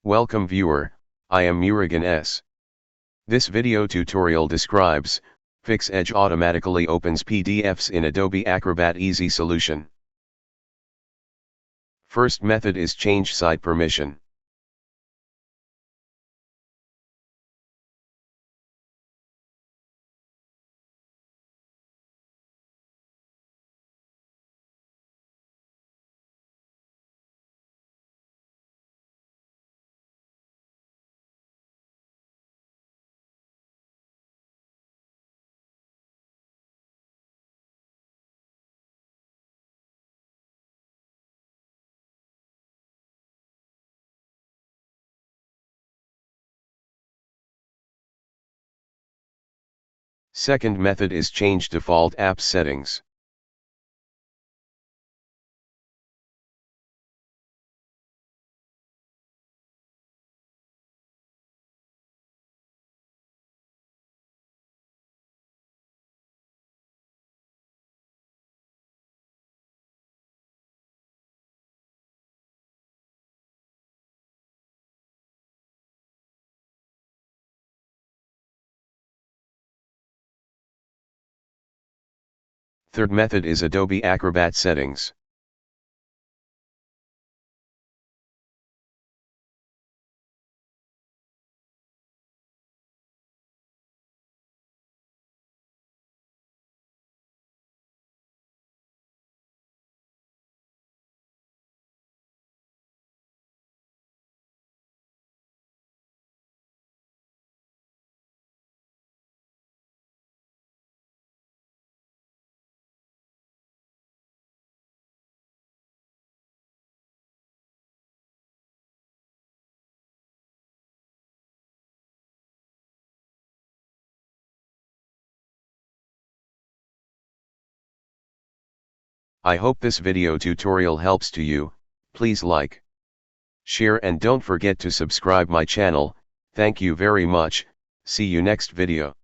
Welcome viewer, I am Murugan S. This video tutorial describes, Fix Edge automatically opens PDFs in Adobe Acrobat Easy Solution. First method is change site permission. Second method is change default app settings. Third method is Adobe Acrobat settings. I hope this video tutorial helps to you. Please like, share and don't forget to subscribe my channel. Thank you very much. See you next video.